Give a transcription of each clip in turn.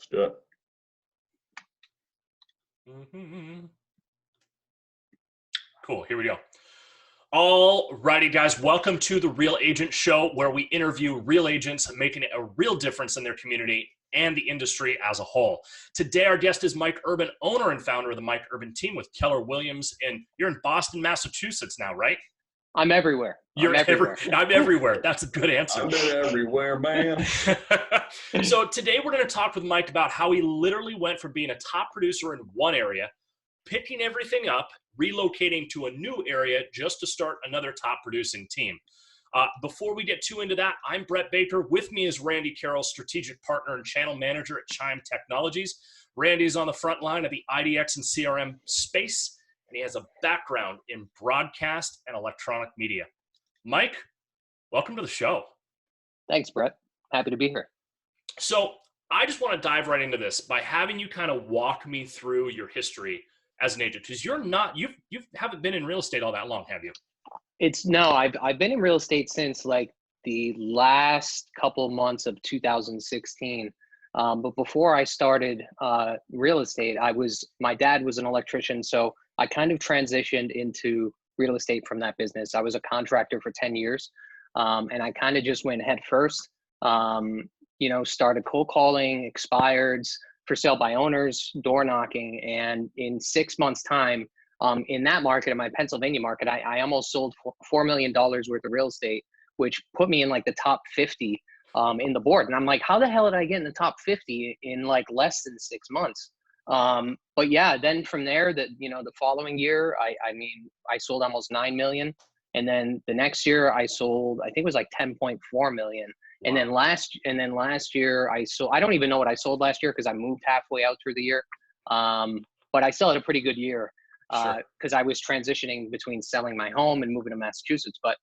Let's do it. Cool. Here we go. All righty, guys. Welcome to the Real Agent Show, where we interview real agents making a real difference in their community and the industry as a whole. Today, our guest is Mike Urban, owner and founder of the Mike Urban team with Keller Williams. And you're in Boston, Massachusetts now, right? I'm everywhere. I'm everywhere. That's a good answer. I've been everywhere, man. So today we're going to talk with Mike about how he literally went from being a top producer in one area, picking everything up, relocating to a new area just to start another top producing team. Before we get too into that, I'm Brett Baker. With me is Randy Carroll, strategic partner and channel manager at Chime Technologies. Randy's on the front line of the IDX and CRM space, and he has a background in broadcast and electronic media. Mike, welcome to the show. Thanks, Brett. Happy to be here. So I just want to dive right into this by having you kind of walk me through your history as an agent, because you haven't been in real estate all that long, have you? I've been in real estate since like the last couple months of 2016. But before I started real estate, my dad was an electrician, so I kind of transitioned into real estate from that business. I was a contractor for 10 years, and I kind of just went head first. Started cold calling, expireds, for sale by owners, door knocking, and in 6 months' time, in that market, in my Pennsylvania market, I almost sold $4 million worth of real estate, which put me in like the top 50 in the board. And I'm like, how the hell did I get in the top 50 in like less than 6 months? But yeah, then from there, the following year, I sold almost 9 million. And then the next year I sold, I think it was like 10.4 million. Wow. And then last year I sold, I don't even know what I sold last year because I moved halfway out through the year. But I still had a pretty good year because I was transitioning between selling my home and moving to Massachusetts, but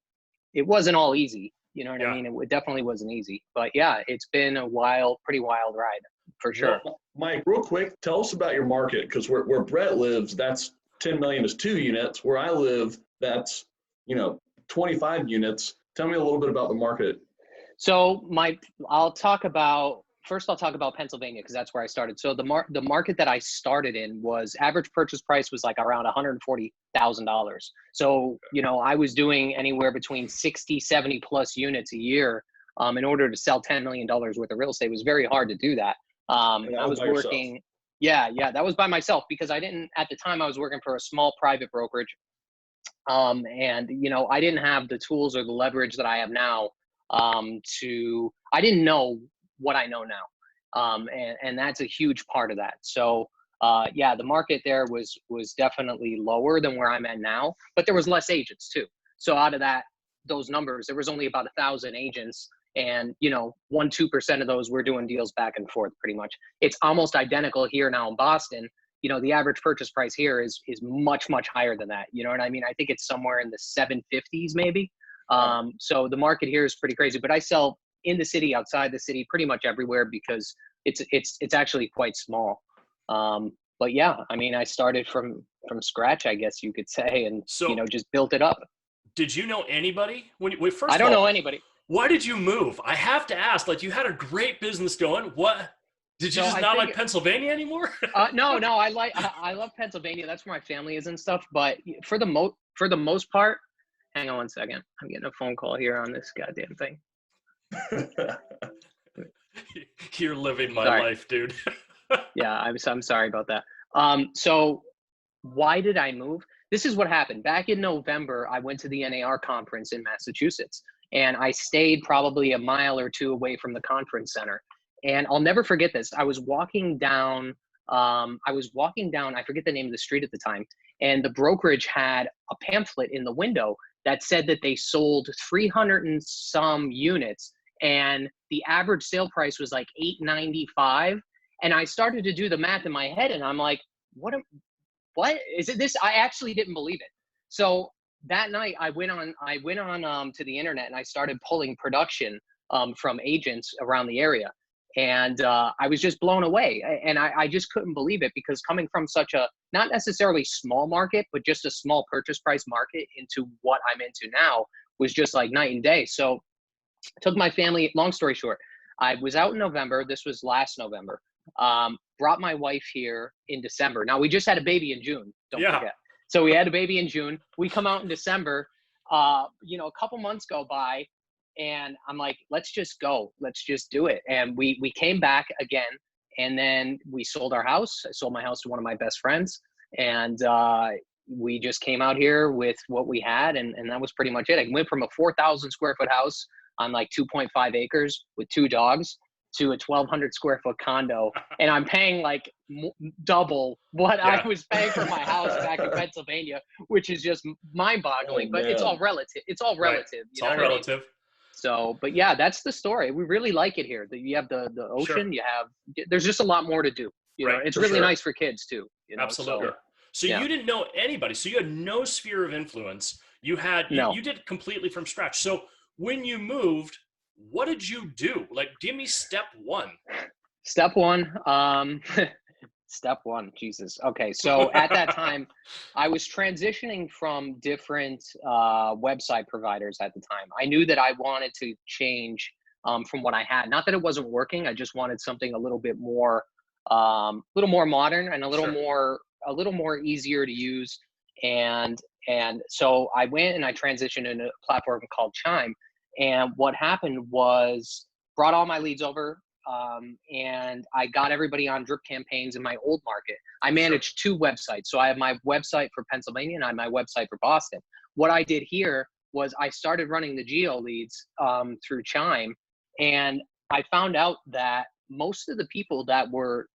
it wasn't all easy. You know what I mean? It definitely wasn't easy, but yeah, it's been a pretty wild ride for sure. Well, Mike, real quick, tell us about your market, because where Brett lives, that's 10 million is 2 units. Where I live, that's 25 units. Tell me a little bit about the market. So I'll talk about Pennsylvania because that's where I started. So the market that I started in was average purchase price was like around $140,000. So, I was doing anywhere between 60, 70 plus units a year in order to sell $10 million worth of real estate. It was very hard to do that. I was working. Yeah, that was by myself because at the time I was working for a small private brokerage. And I didn't have the tools or the leverage that I have now. I didn't know what I know now. And that's a huge part of that. So, the market there was definitely lower than where I'm at now, but there was less agents too. So out of those numbers, there was only about 1,000 agents, and 1-2% of those were doing deals back and forth pretty much. It's almost identical here now in Boston. The average purchase price here is much, much higher than that. You know what I mean? I think it's somewhere in the 750s maybe. So the market here is pretty crazy, but I sell in the city, outside the city, pretty much everywhere because it's actually quite small. But yeah, I started from scratch, I guess you could say, and just built it up. Did you know anybody first? I don't know anybody. Why did you move? I have to ask. Like, you had a great business going. What? Did you not like Pennsylvania anymore? No. I love Pennsylvania. That's where my family is and stuff. But for the most part, hang on one second. I'm getting a phone call here on this goddamn thing. You're living my life, dude. Yeah, I'm sorry about that. So why did I move? This is what happened. Back in November, I went to the NAR conference in Massachusetts, and I stayed probably a mile or two away from the conference center. And I'll never forget this. I was walking down, I forget the name of the street at the time, and the brokerage had a pamphlet in the window that said that they sold 300 and some units, and the average sale price was like $895. And I started to do the math in my head, and I'm like, what is it? This, I actually didn't believe it. So that night I went on to the internet, and I started pulling production from agents around the area. And I was just blown away. And I just couldn't believe it, because coming from such a, not necessarily small market, but just a small purchase price market into what I'm into now was just like night and day. So I took my family, long story short, I was out in November. This was last November. Brought my wife here in December. Now we just had a baby in June. Don't Yeah. forget. So we had a baby in June. We come out in December. You know, a couple months go by, and I'm like, let's just go. Let's just do it. And we came back again, and then we sold our house. I sold my house to one of my best friends, and we just came out here with what we had, and that was pretty much it. I went from a 4,000 square foot house on like 2.5 acres with 2 dogs to a 1,200 square foot condo, and I'm paying like double what I was paying for my house back in Pennsylvania, which is just mind-boggling. But it's all relative. It's all relative. Right. It's you know all relative. I mean? So, but yeah, that's the story. We really like it here. You have the ocean. You have there's just a lot more to do. You know, it's really nice for kids too. You know? Absolutely. So you didn't know anybody. So you had no sphere of influence. You had you did it completely from scratch. So when you moved, what did you do? Like, give me step one. Step one. Step one. Jesus. Okay. So at that time, I was transitioning from different website providers at the time. I knew that I wanted to change from what I had. Not that it wasn't working. I just wanted something a little bit more, modern and a little more easier to use. And so I went and I transitioned into a platform called Chime. And what happened was brought all my leads over, and I got everybody on drip campaigns in my old market. I managed 2 websites. So I have my website for Pennsylvania and I have my website for Boston. What I did here was I started running the geo leads through Chime, and I found out that most of the people that were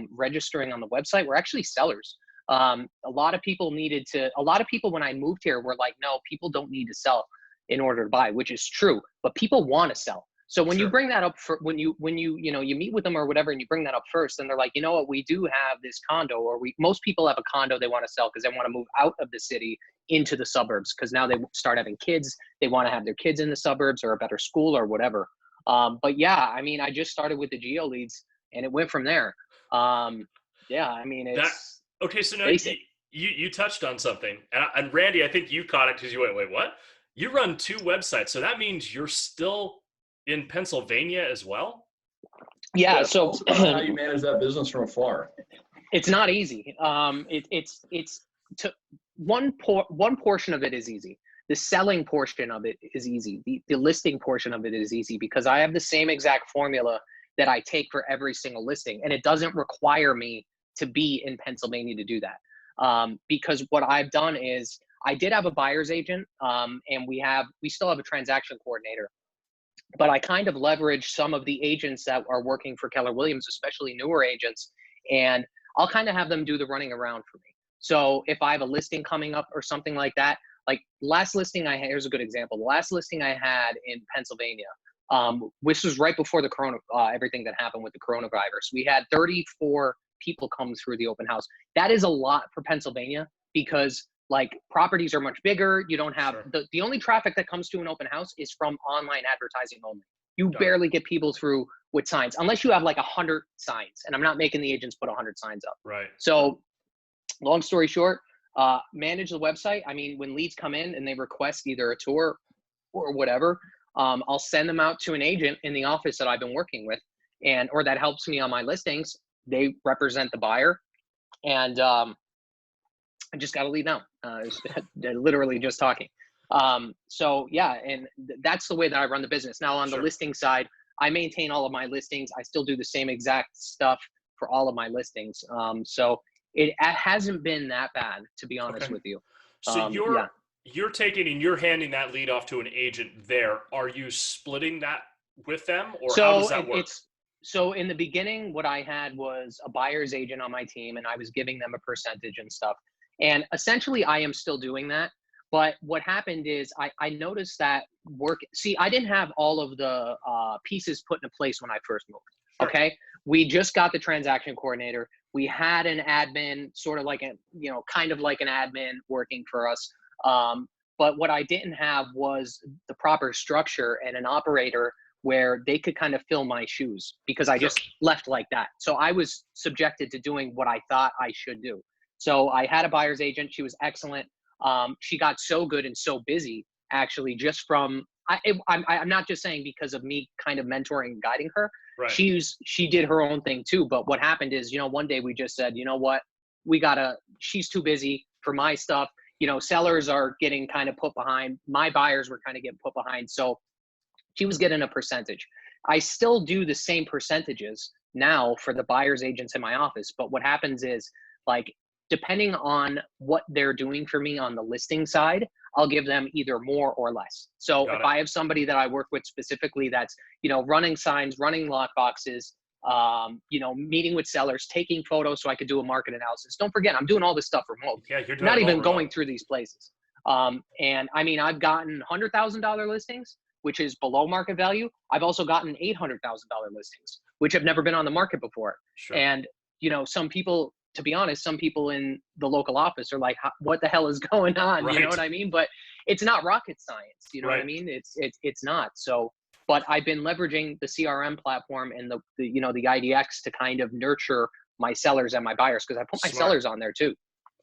registering on the website were actually sellers. A lot of people when I moved here were like, no, people don't need to sell in order to buy, which is true, but people want to sell. So when you bring that up when you meet with them or whatever, and you bring that up first, and they're like, you know what, we do have this condo, or most people have a condo they want to sell because they want to move out of the city into the suburbs, because now they start having kids. They want to have their kids in the suburbs or a better school or whatever. But yeah, I mean, I just started with the geo leads and it went from there. Yeah, I mean, it's okay. So now basic. you touched on something, and Randy, I think you caught it because you went, wait, what? You run 2 websites, so that means you're still in Pennsylvania as well? Yeah. So how you manage that business from afar? It's not easy. One portion of it is easy. The selling portion of it is easy. The listing portion of it is easy because I have the same exact formula that I take for every single listing, and it doesn't require me to be in Pennsylvania to do that. Because what I've done is I did have a buyer's agent, and we still have a transaction coordinator, but I kind of leverage some of the agents that are working for Keller Williams, especially newer agents, and I'll kind of have them do the running around for me. So if I have a listing coming up or something like that, like last listing I had, here's a good example. The last listing I had in Pennsylvania, which was right before the everything that happened with the coronavirus. We had 34 people come through the open house. That is a lot for Pennsylvania because like properties are much bigger. You don't have the only traffic that comes to an open house is from online advertising only. You barely get people through with signs unless you have like 100 signs, and I'm not making the agents put 100 signs up. Right. So long story short, manage the website. I mean, when leads come in and they request either a tour or whatever, I'll send them out to an agent in the office that I've been working with, or that helps me on my listings. They represent the buyer, and I just got a lead now. Literally just talking. So yeah, and that's the way that I run the business. Now on the listing side, I maintain all of my listings. I still do the same exact stuff for all of my listings. So it hasn't been that bad, to be honest with you. So you're taking and you're handing that lead off to an agent there. Are you splitting that with them, or how does that work? So in the beginning, what I had was a buyer's agent on my team, and I was giving them a percentage and stuff. And essentially, I am still doing that. But what happened is I noticed that I didn't have all of the pieces put into place when I first moved. Okay. We just got the transaction coordinator. We had an admin, sort of like kind of like an admin working for us. But what I didn't have was the proper structure and an operator where they could kind of fill my shoes because I just left like that. So I was subjected to doing what I thought I should do. So I had a buyer's agent. She was excellent. She got so good and so busy actually just from I'm not just saying because of me kind of mentoring and guiding her. Right. She did her own thing too. But what happened is, one day we just said, you know what, she's too busy for my stuff. Sellers are getting kind of put behind. My buyers were kind of getting put behind. So she was getting a percentage. I still do the same percentages now for the buyer's agents in my office. But what happens is, like, depending on what they're doing for me on the listing side, I'll give them either more or less. So if I have somebody that I work with specifically that's, running signs, running lock boxes, meeting with sellers, taking photos so I could do a market analysis. Don't forget, I'm doing all this stuff remote. Yeah, you're doing not even going through these places. And I mean, I've gotten $100,000 listings, which is below market value. I've also gotten $800,000 listings, which have never been on the market before. Sure. And, some people, to be honest, some people in the local office are like, what the hell is going on? Right. You know what I mean? But it's not rocket science. You know what I mean? It's not. So, but I've been leveraging the CRM platform and the IDX to kind of nurture my sellers and my buyers, because I put my sellers on there too.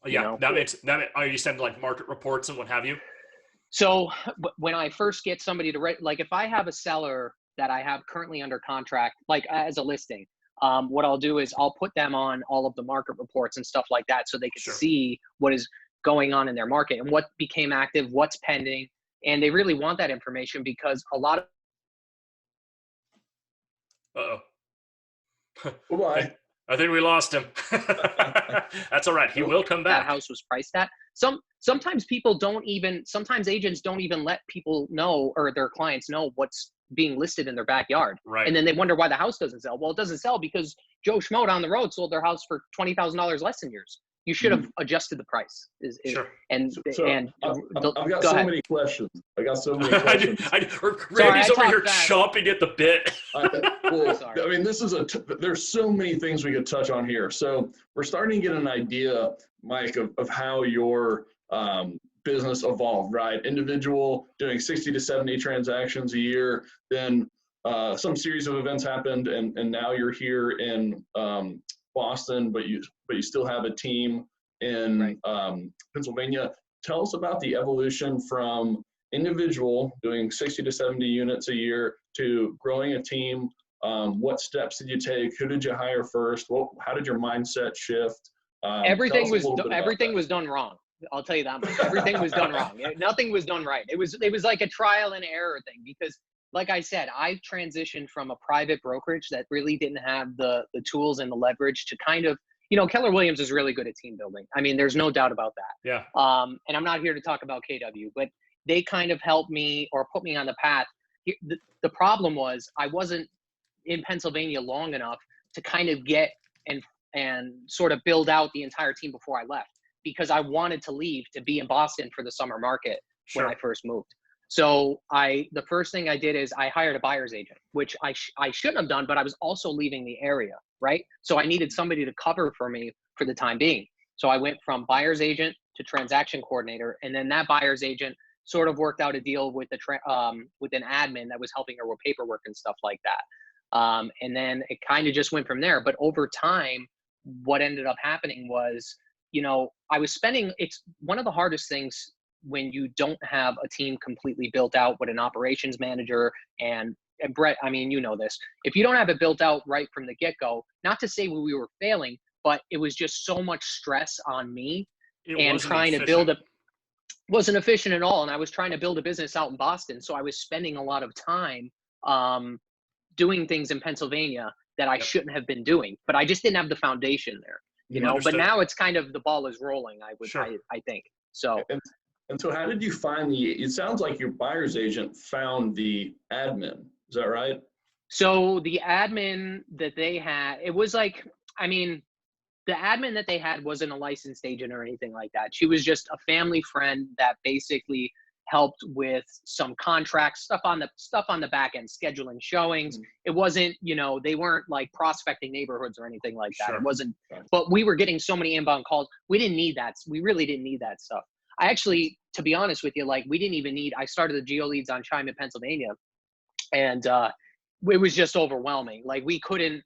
Yeah, that makes. Are you sending like market reports and what have you? So when I first get somebody to write, like if I have a seller that I have currently under contract, like as a listing, what I'll do is I'll put them on all of the market reports and stuff like that so they can see what is going on in their market and what became active, what's pending. And they really want that information because a lot of Bye-bye. I think we lost him. That's all right. He will come back. That house was priced at. Sometimes sometimes agents don't even let people know, or their clients know, what's being listed in their backyard. Right. And then they wonder why the house doesn't sell. Well, it doesn't sell because Joe Schmo down the road sold their house for $20,000 less than yours. You should have adjusted the price. Sure. And I've got so many questions. Randy's over here chomping at the bit. I mean, there's so many things we could touch on here. So we're starting to get an idea, Mike, of how your business evolved, right? Individual doing 60 to 70 transactions a year, then some series of events happened, and now you're here in Boston, but you still have a team in Pennsylvania. Tell us about the evolution from individual doing 60 to 70 units a year to growing a team. What steps did you take? Who did you hire first? How did your mindset shift? Everything was done wrong. I'll tell you that much. Everything was done wrong. Nothing was done right. It was like a trial and error thing because, like I said, I transitioned from a private brokerage that really didn't have the tools and the leverage to kind of, Keller Williams is really good at team building. I mean, there's no doubt about that. Yeah. And I'm not here to talk about KW, but they kind of helped me or put me on the path. The problem was I wasn't in Pennsylvania long enough to kind of get and sort of build out the entire team before I left, because I wanted to leave to be in Boston for the summer market when I first moved. So the first thing I did is I hired a buyer's agent, which I shouldn't have done, but I was also leaving the area, right? So I needed somebody to cover for me for the time being. So I went from buyer's agent to transaction coordinator, and then that buyer's agent sort of worked out a deal with with an admin that was helping her with paperwork and stuff like that. And then it kind of just went from there. But over time, what ended up happening was, I was it's one of the hardest things when you don't have a team completely built out with an operations manager and Brett, I mean, this. If you don't have it built out right from the get-go, not to say we were failing, but it was just so much stress on me and trying to build wasn't efficient at all. And I was trying to build a business out in Boston. So I was spending a lot of time doing things in Pennsylvania that I shouldn't have been doing, but I just didn't have the foundation there, Understood. But now it's kind of, the ball is rolling, I think. So. And so how did you find it sounds like your buyer's agent found the admin. Is that right? So the admin that they had, it was like, I mean, the admin that they had wasn't a licensed agent or anything like that. She was just a family friend that basically helped with some contracts, stuff on the back end, scheduling showings. It wasn't, they weren't like prospecting neighborhoods or anything like that. It wasn't, but we were getting so many inbound calls. We didn't need that. We really didn't need that stuff. I actually, to be honest with you, we didn't even need, I started the geo leads on Chime in Pennsylvania, and it was just overwhelming. We couldn't,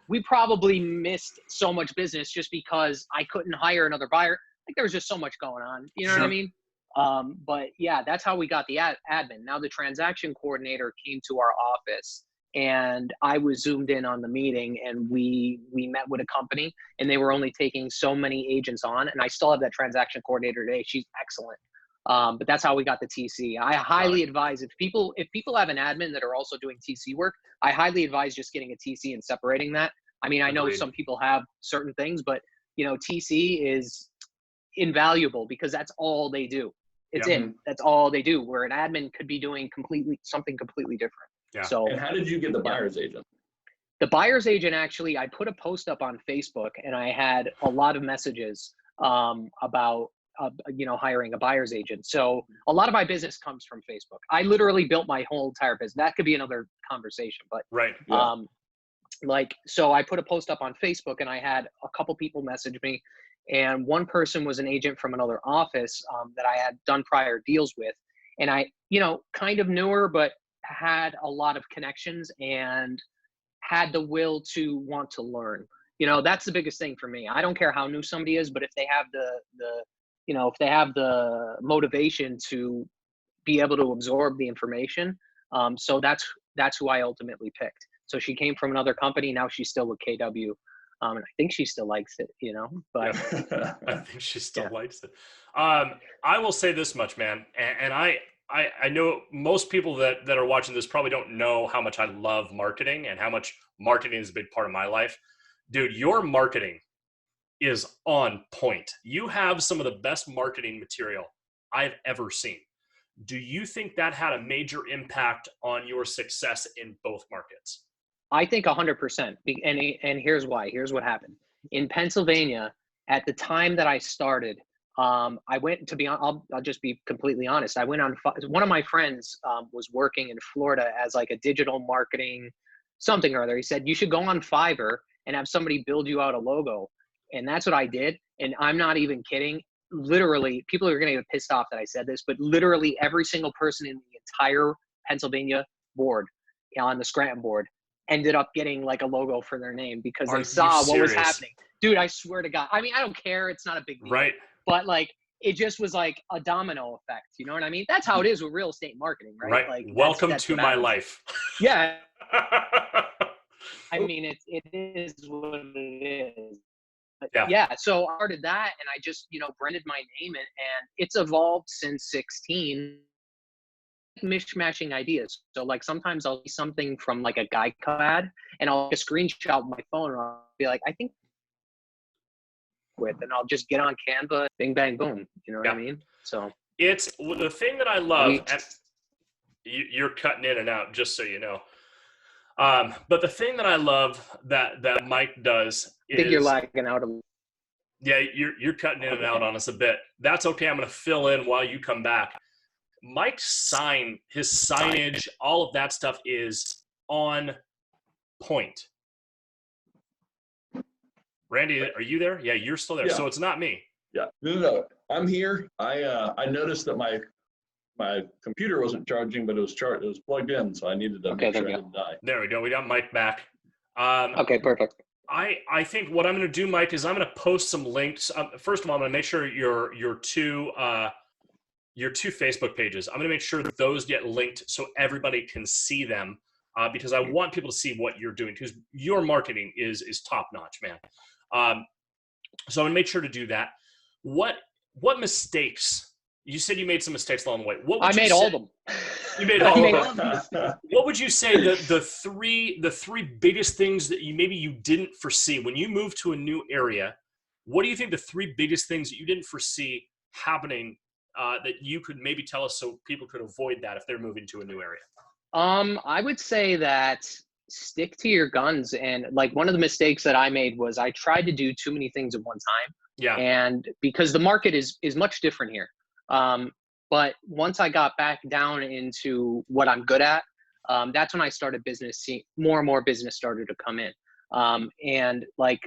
we probably missed so much business just because I couldn't hire another buyer. There was just so much going on. You know what I mean? But yeah, that's how we got the admin. Now the transaction coordinator came to our office, and I was zoomed in on the meeting, and we met with a company, and they were only taking so many agents on. And I still have that transaction coordinator today. She's excellent. But that's how we got the TC. I highly advise if people have an admin that are also doing TC work, I highly advise just getting a TC and separating that. I mean, I know some people have certain things, but TC is invaluable because that's all they do. That's all they do, where an admin could be doing something completely different. Yeah. So, and how did you get the buyer's agent? The buyer's agent, actually, I put a post up on Facebook, and I had a lot of messages about hiring a buyer's agent. So a lot of my business comes from Facebook. I literally built my whole entire business. That could be another conversation, but so I put a post up on Facebook, and I had a couple people message me, and one person was an agent from another office that I had done prior deals with. And I, kind of knew her, but had a lot of connections and had the will to want to learn. That's the biggest thing for me. I don't care how new somebody is, but if they have if they have the motivation to be able to absorb the information. So that's who I ultimately picked. So she came from another company. Now she's still with KW. And I think she still likes it, but I think she still likes it. I will say this much, man. And I know most people that are watching this probably don't know how much I love marketing and how much marketing is a big part of my life. Dude, your marketing is on point. You have some of the best marketing material I've ever seen. Do you think that had a major impact on your success in both markets? I think 100%. And here's why. Here's what happened. In Pennsylvania, at the time that I started, I went, I'll just be completely honest. I went on, one of my friends was working in Florida as like a digital marketing something or other. He said, you should go on Fiverr and have somebody build you out a logo. And that's what I did. And I'm not even kidding. Literally, people are going to get pissed off that I said this, but literally every single person in the entire Pennsylvania board on the Scranton board ended up getting like a logo for their name because they saw what was happening. Dude, I swear to God. I mean, I don't care. It's not a big deal. Right. But like, it just was like a domino effect. You know what I mean? That's how it is with real estate marketing, right? Right. Like, welcome to my life. Yeah. I mean, it is what it is. But yeah. So I started that, and I just, branded my name, and it's evolved since 16. Mishmashing ideas. So like sometimes I'll see something from like a Geico ad, and I'll take a screenshot with my phone, and I'll be like, I think and I'll just get on Canva, bing, bang, boom. You know what I mean? So it's the thing that I love. And you're cutting in and out, just so you know. But the thing that I love that Mike does is, I think you're lagging out a little. Yeah, you're cutting in and out on us a bit. That's okay. I'm going to fill in while you come back. Mike's his signage, all of that stuff is on point. Randy, are you there? Yeah, you're still there. Yeah. So it's not me. Yeah, no, I'm here. I noticed that my computer wasn't charging, but it was plugged in, so I needed to make sure I didn't die. There we go. We got Mike back. Okay, perfect. I think what I'm going to do, Mike, is I'm going to post some links. First of all, I'm going to make sure your two Facebook pages, I'm going to make sure that those get linked so everybody can see them, because I want people to see what you're doing, because your marketing is top notch, man. So I'm going to make sure to do that. What mistakes? You said you made some mistakes along the way. I made all of them. You made all of them. What would you say the three biggest things that you didn't foresee when you moved to a new area? What do you think the three biggest things that you didn't foresee happening that you could maybe tell us so people could avoid that if they're moving to a new area? I would say that stick to your guns. And like one of the mistakes that I made was I tried to do too many things at one time. Yeah. And because the market is much different here. But once I got back down into what I'm good at, that's when I started seeing more and more business started to come in. And like,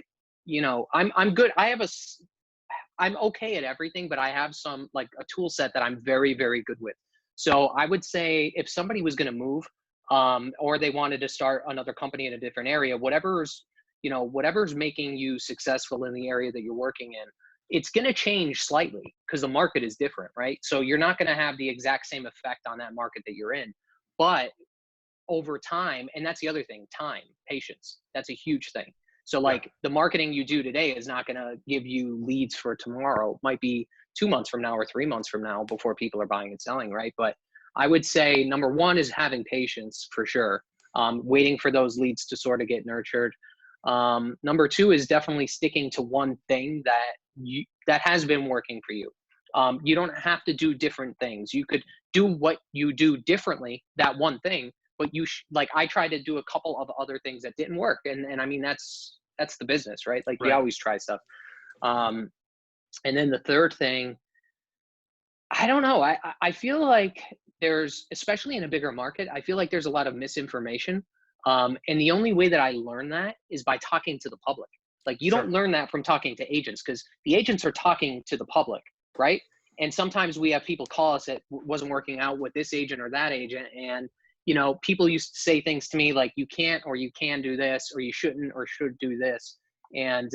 I'm good. I'm okay at everything, but I have some like a tool set that I'm very, very good with. So I would say if somebody was going to move, or they wanted to start another company in a different area, whatever's making you successful in the area that you're working in, it's going to change slightly because the market is different, right? So you're not going to have the exact same effect on that market that you're in, but over time, and that's the other thing, time, patience, that's a huge thing. So like the marketing you do today is not going to give you leads for tomorrow. It might be 2 months from now or 3 months from now before people are buying and selling, right? But I would say number one is having patience for sure. Waiting for those leads to sort of get nurtured. Number two is definitely sticking to one thing that has been working for you. You don't have to do different things. You could do what you do differently, that one thing, but like I tried to do a couple of other things that didn't work. And I mean, that's the business, right? Like you always try stuff. And then the third thing, I don't know. I feel like there's, especially in a bigger market, I feel like there's a lot of misinformation. And the only way that I learn that is by talking to the public. Like you don't learn that from talking to agents, because the agents are talking to the public, right? And sometimes we have people call us that wasn't working out with this agent or that agent. And, you know, people used to say things to me like, you can't, or you can do this, or you shouldn't, or should do this. And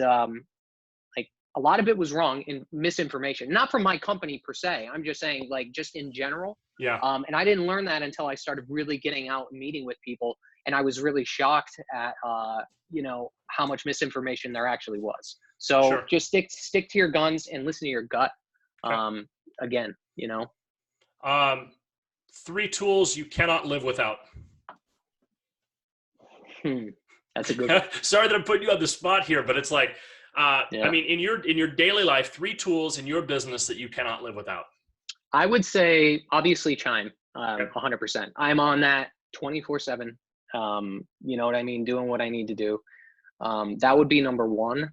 like a lot of it was wrong in misinformation, not from my company per se. I'm just saying, like, just in general. Yeah. And I didn't learn that until I started really getting out and meeting with people. And I was really shocked at, you know, how much misinformation there actually was. So just stick to your guns and listen to your gut. Again, you know. 3 tools you cannot live without. That's a good one. Sorry that I'm putting you on the spot here, but it's like, I mean, in your daily life, 3 tools in your business that you cannot live without. I would say obviously Chime, 100%. I'm on that 24/7. You know what I mean? Doing what I need to do. That would be number one.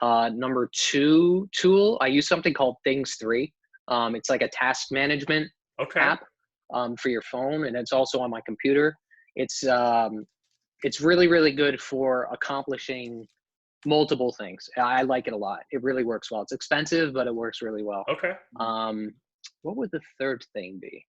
Number 2 tool, I use something called Things 3. It's like a task management app for your phone, and it's also on my computer. It's really, really good for accomplishing multiple things. I like it a lot. It really works well. It's expensive, but it works really well. Okay. What would the third thing be?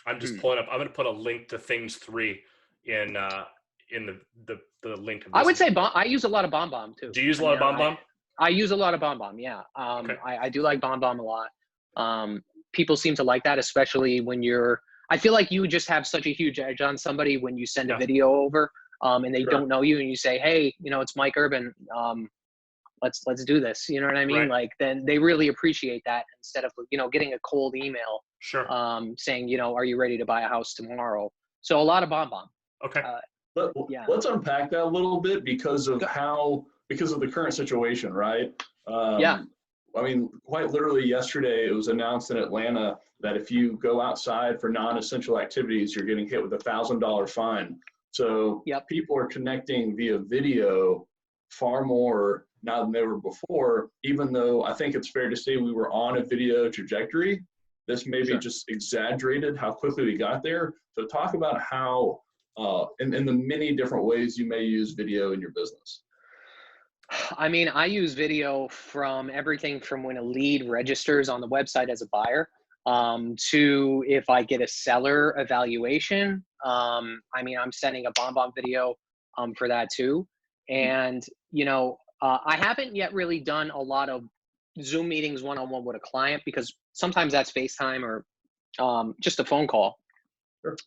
I'm just pulling up. I'm going to put a link to Things 3 in the link. I would say I use a lot of BombBomb too. Do you use a lot of BombBomb? I use a lot of BombBomb. Yeah. I do like BombBomb a lot. People seem to like that, especially when I feel like you just have such a huge edge on somebody when you send a video over, and they don't know you, and you say, hey, you know, it's Mike Urban. Let's do this. You know what I mean? Like, then they really appreciate that, instead of, you know, getting a cold email, saying, you know, are you ready to buy a house tomorrow? So a lot of BombBomb. Okay. Let's unpack that a little bit because of the current situation, right? I mean, quite literally yesterday, it was announced in Atlanta that if you go outside for non-essential activities, you're getting hit with a $1,000 fine. So people are connecting via video far more now than they were before, even though I think it's fair to say we were on a video trajectory. This maybe just exaggerated how quickly we got there. So talk about how, in the many different ways you may use video in your business. I mean, I use video from everything from when a lead registers on the website as a buyer, to if I get a seller evaluation. I mean, I'm sending a BombBomb video for that too. And, you know, I haven't yet really done a lot of Zoom meetings one-on-one with a client, because sometimes that's FaceTime or just a phone call.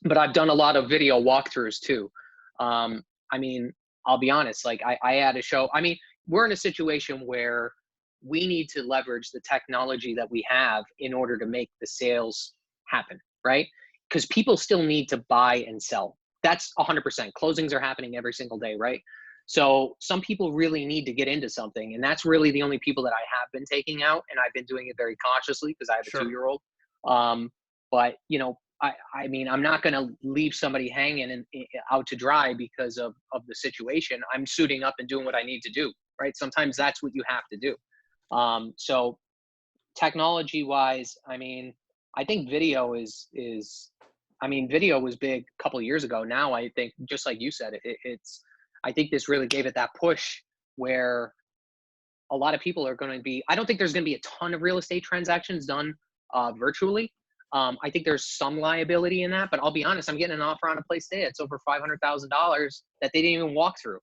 But I've done a lot of video walkthroughs too. I mean, I'll be honest, like I had a show. I mean, we're in a situation where we need to leverage the technology that we have in order to make the sales happen, right? Because people still need to buy and sell. That's 100%. Closings are happening every single day, right? So some people really need to get into something, and that's really the only people that I have been taking out, and I've been doing it very cautiously because I have a 2-year-old. But, you know, I mean, I'm not going to leave somebody hanging and out to dry because of the situation. I'm suiting up and doing what I need to do, right? Sometimes that's what you have to do. So technology wise, I mean, I think video video was big a couple of years ago. Now I think, just like you said, I think this really gave it that push where a lot of people are going to be, I don't think there's going to be a ton of real estate transactions done virtually. I think there's some liability in that, but I'll be honest, I'm getting an offer on a place today. It's over $500,000 that they didn't even walk through.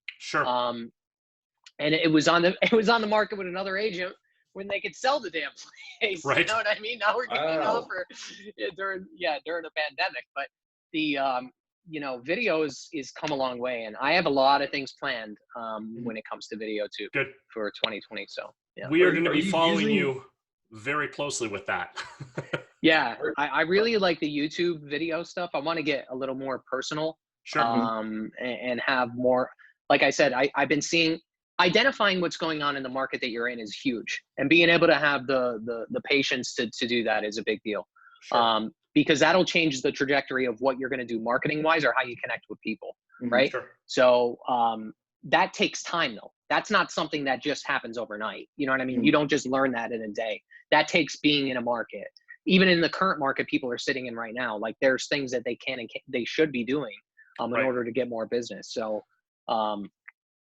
And it was on the market with another agent when they could sell the damn place. Right. You know what I mean? Now we're getting an offer during a pandemic. But the video is come a long way, and I have a lot of things planned when it comes to video too. Good. For 2020. So yeah. We are going to be following you very closely with that. Yeah, I really like the YouTube video stuff. I want to get a little more personal. Sure. And have more, like I said, I've been seeing, identifying what's going on in the market that you're in is huge, and being able to have the patience to do that is a big deal. Sure. Because that'll change the trajectory of what you're going to do marketing wise, or how you connect with people. Right. Sure. So that takes time though. That's not something that just happens overnight. You know what I mean? You don't just learn that in a day. That takes being in a market. Even in the current market people are sitting in right now, like there's things that they can and they should be doing in order to get more business. So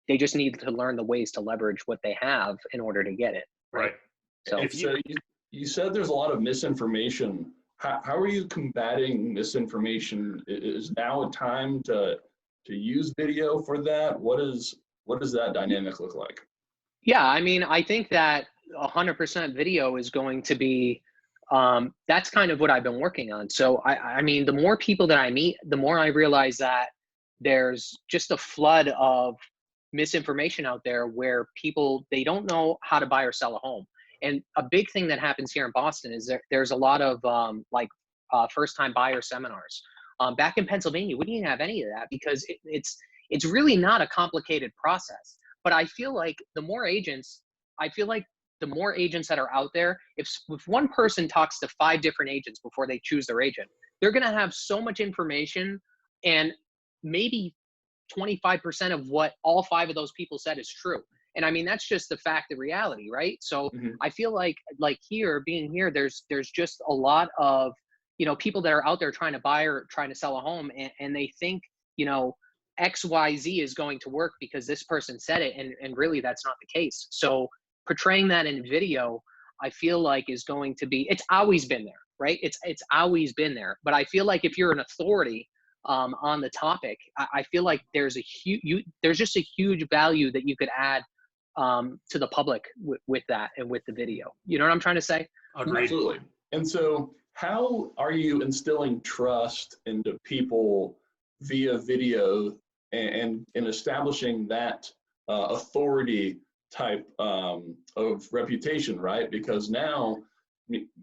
they just need to learn the ways to leverage what they have in order to get it. Right. So you said there's a lot of misinformation. How are you combating misinformation? Is now a time to use video for that? What does that dynamic look like? Yeah, I mean, I think that 100% video is going to be, that's kind of what I've been working on. So I mean, the more people that I meet, the more I realize that there's just a flood of misinformation out there where people, they don't know how to buy or sell a home. And a big thing that happens here in Boston is there's a lot of first-time buyer seminars. Back in Pennsylvania, we didn't have any of that because it's really not a complicated process. But I feel like the more agents that are out there, if one person talks to 5 different agents before they choose their agent, they're going to have so much information, and maybe 25% of what all 5 of those people said is true. And I mean, that's just the fact of reality, right? So I feel like being here, there's just a lot of, people that are out there trying to buy or trying to sell a home, and they think, XYZ is going to work because this person said it. And really that's not the case. So portraying that in video, I feel like is going to be, it's always been there, right? It's always been there. But I feel like if you're an authority on the topic, I feel like there's just a huge value that you could add to the public with that and with the video. You know what I'm trying to say? Agreed. Absolutely. And so how are you instilling trust into people via video and establishing that authority type of reputation, right? Because now,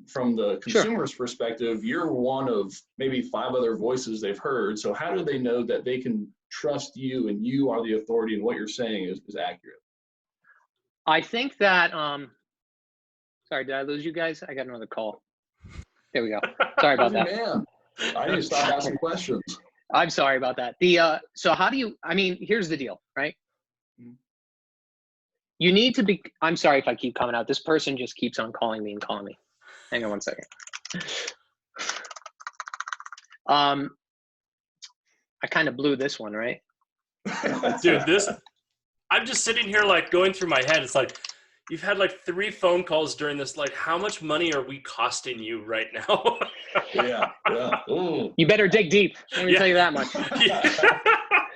from the consumer's perspective, you're one of maybe 5 other voices they've heard. So how do they know that they can trust you and you are the authority and what you're saying is accurate? I think that, sorry, did I lose you guys? I got another call. There we go. Sorry about that. Man, I need to stop asking questions. I'm sorry about that. So how do you, I mean, here's the deal, right? You need to be, I'm sorry if I keep coming out. This person just keeps on calling me and calling me. Hang on one second. I kind of blew this one, right? Dude, I'm just sitting here like going through my head. It's like, you've had like 3 phone calls during this. Like, how much money are we costing you right now? Yeah. Ooh. You better dig deep. Let me tell you that much.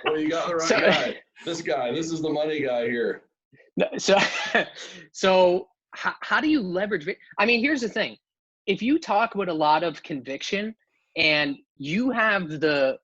Well, you got the right guy. This is the money guy here. So how do you leverage it? I mean, here's the thing. If you talk with a lot of conviction and you have the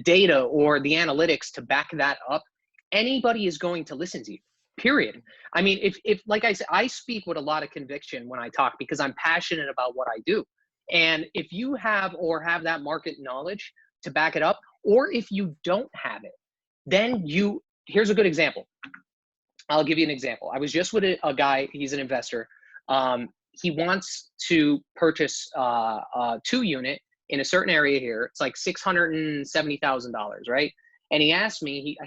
data or the analytics to back that up, anybody is going to listen to you, period. I mean, if like I said, I speak with a lot of conviction when I talk because I'm passionate about what I do. And if you have that market knowledge to back it up, or if you don't have it, then here's a good example. I'll give you an example. I was just with a guy, he's an investor. He wants to purchase a 2-unit in a certain area here. It's like $670,000, right? And he asked me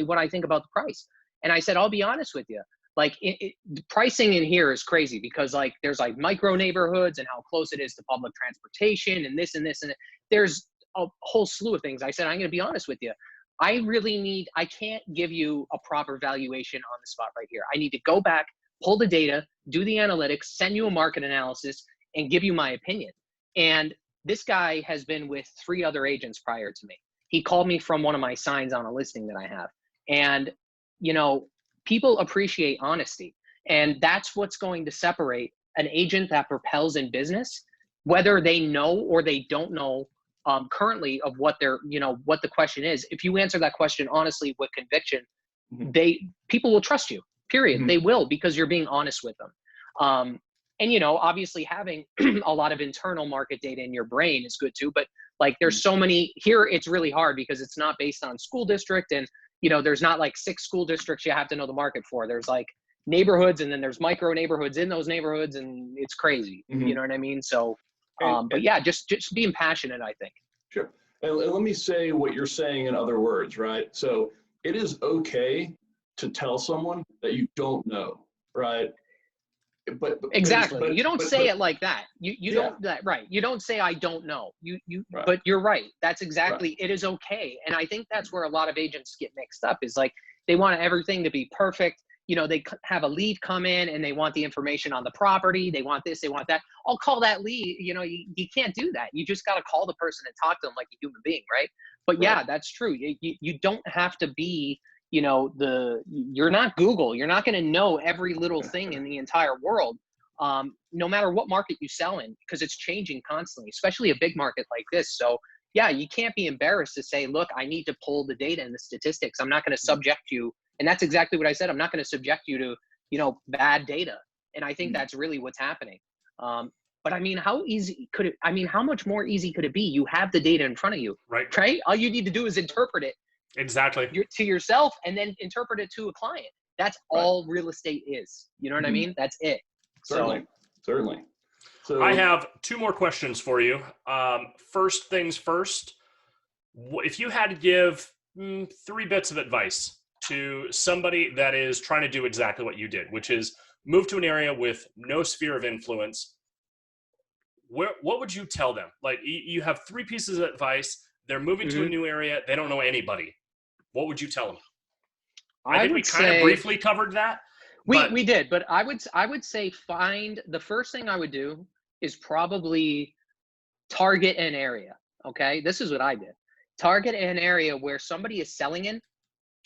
what I think about the price. And I said, I'll be honest with you. Like the pricing in here is crazy because like there's like micro neighborhoods and how close it is to public transportation and this and this. And there's a whole slew of things. I said, I'm going to be honest with you. I can't give you a proper valuation on the spot right here. I need to go back, pull the data, do the analytics, send you a market analysis, and give you my opinion. And this guy has been with 3 other agents prior to me. He called me from one of my signs on a listing that I have. And, people appreciate honesty. And that's what's going to separate an agent that propels in business, whether they know or they don't know currently of what they're, what the question is. If you answer that question honestly with conviction, people will trust you, period. They will, because you're being honest with them. And, obviously having a lot of internal market data in your brain is good too, but like there's so many here, it's really hard because it's not based on school district. And, there's not like 6 school districts you have to know the market for. There's like neighborhoods, and then there's micro neighborhoods in those neighborhoods, and it's crazy. You know what I mean? So, but yeah, just being passionate, I think. Sure. And let me say what you're saying in other words, right? So it is okay to tell someone that you don't know, right? But exactly. You don't say it like that. You don't, right. You don't say, I don't know. Right. But you're right. That's exactly, it is okay. And I think that's where a lot of agents get mixed up, is like, they want everything to be perfect. They have a lead come in and they want the information on the property. They want this, they want that. I'll call that lead. You can't do that. You just got to call the person and talk to them like a human being. Right. But yeah, that's true. You don't have to be, you're not Google. You're not going to know every little thing in the entire world, no matter what market you sell in, because it's changing constantly, especially a big market like this. So yeah, you can't be embarrassed to say, look, I need to pull the data and the statistics. I'm not going to subject you. And that's exactly what I said. I'm not going to subject you to, bad data. And I think that's really what's happening. But I mean, how much more easy could it be? You have the data in front of you, right? All you need to do is interpret it exactly to yourself and then interpret it to a client. That's all real estate is. You know what I mean? That's it. Certainly. So I have 2 more questions for you. First things first, if you had to give 3 bits of advice to somebody that is trying to do exactly what you did, which is move to an area with no sphere of influence, what would you tell them? Like, you have 3 pieces of advice. They're moving to a new area. They don't know anybody. What would you tell them? I think we kind of briefly covered that. We did, but I would say the first thing I would do is probably target an area. Okay. This is what I did. Target an area where somebody is selling in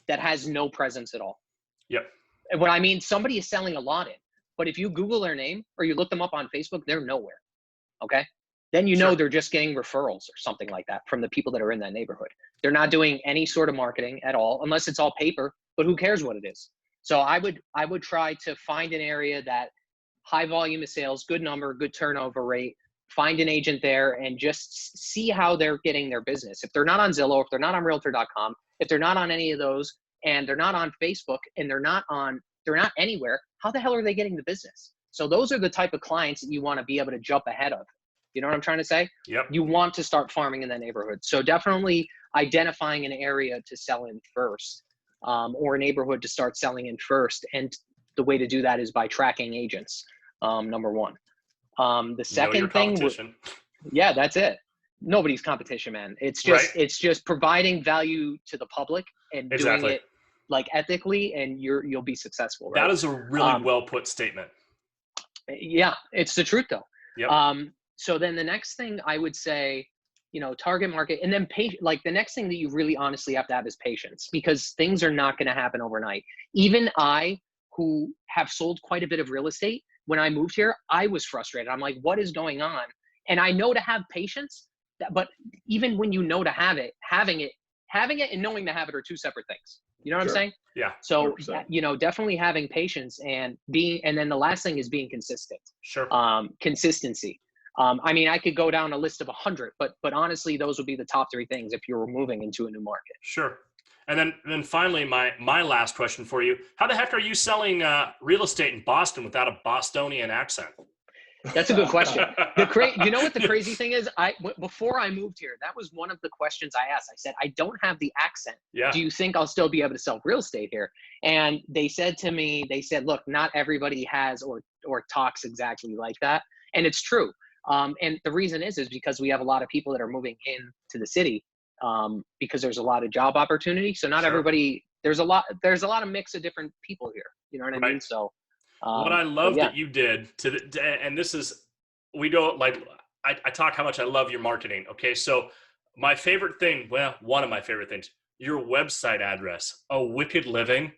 that has no presence at all. Yep. And what I mean, somebody is selling a lot in, but if you Google their name or you look them up on Facebook, they're nowhere. Okay. Then know they're just getting referrals or something like that from the people that are in that neighborhood. They're not doing any sort of marketing at all, unless it's all paper, but who cares what it is? So I would try to find an area that high volume of sales, good number, good turnover rate, find an agent there and just see how they're getting their business. If they're not on Zillow, if they're not on realtor.com, if they're not on any of those, and they're not on Facebook, and they're not anywhere, how the hell are they getting the business? So those are the type of clients that you want to be able to jump ahead of. You know what I'm trying to say? Yep. You want to start farming in that neighborhood. So definitely identifying an area to sell in first, or a neighborhood to start selling in first. And the way to do that is by tracking agents, number one. The second thing, yeah, that's it. Nobody's competition, man. It's just providing value to the public and doing it like ethically, and you'll be successful. Right? That is a really well put statement. Yeah, it's the truth though. Yep. So then the next thing I would say, target market, and then like the next thing that you really honestly have to have is patience, because things are not going to happen overnight. Even I, who have sold quite a bit of real estate, when I moved here, I was frustrated. I'm like, what is going on? And I know to have patience, but even when you know to have it, having it and knowing to have it are 2 separate things. You know what I'm saying? Yeah. So, 100%. Definitely having patience and then the last thing is being consistent. Sure. Consistency. I mean, I could go down a list of 100, but honestly, those would be the top 3 things if you were moving into a new market. Sure. And then finally, my last question for you: how the heck are you selling real estate in Boston without a Bostonian accent? That's a good question. You know what the crazy thing is? Before I moved here, that was one of the questions I asked. I said, I don't have the accent. Yeah. Do you think I'll still be able to sell real estate here? And they said to me, look, not everybody has or talks exactly like that. And it's true. And the reason is because we have a lot of people that are moving into the city because there's a lot of job opportunity. So not everybody, there's a lot of mix of different people here. You know what I mean? So what I love that you did and this is, we don't like, I talk how much I love your marketing. Okay. So my favorite thing, one of my favorite things, your website address, A Wicked Living.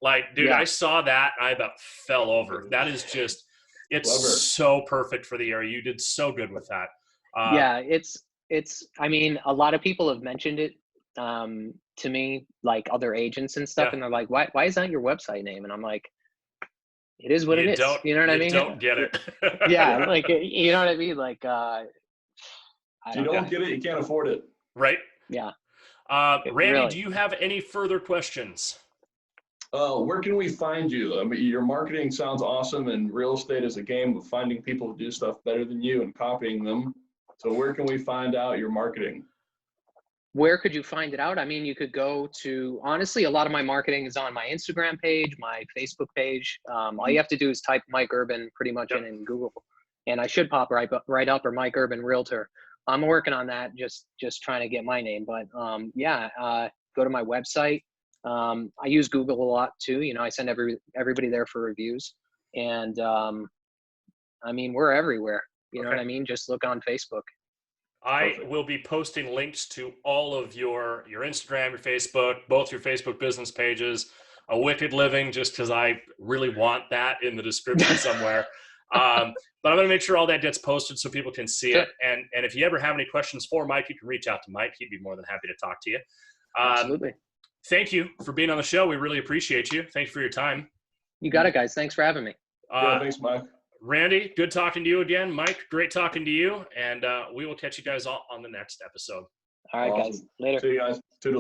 Like, dude, I saw that. I about fell over. That is just, it's so perfect for the area. You did so good with that. Yeah, it's, I mean, a lot of people have mentioned it to me, like other agents and stuff. And they're like, why is that your website name? And I'm like, it is what it is. You know what I mean? Don't get it. Yeah. Like, you know what I mean? Like, if you don't get it, you can't afford it. Right. Yeah. Randy, really. Do you have any further questions? Where can we find you? I mean, your marketing sounds awesome, and real estate is a game of finding people who do stuff better than you and copying them. So where can we find out your marketing? Where could you find it out? I mean, you could go to, honestly, a lot of my marketing is on my Instagram page, my Facebook page. All you have to do is type Mike Urban pretty much in Google, and I should pop right up, or Mike Urban Realtor. I'm working on that, just trying to get my name. But go to my website. I use Google a lot too. You know, I send everybody there for reviews, and I mean, we're everywhere. You know what I mean? Just look on Facebook. I will be posting links to all of your Instagram, your Facebook, both your Facebook business pages, A Wicked Living, just because I really want that in the description somewhere. But I'm going to make sure all that gets posted so people can see it. And if you ever have any questions for Mike, you can reach out to Mike. He'd be more than happy to talk to you. Absolutely. Thank you for being on the show. We really appreciate you. Thank you for your time. You got it, guys. Thanks for having me. Thanks, Mike. Randy, good talking to you again. Mike, great talking to you. And we will catch you guys all on the next episode. All right, guys. Later. See you guys. Toodles.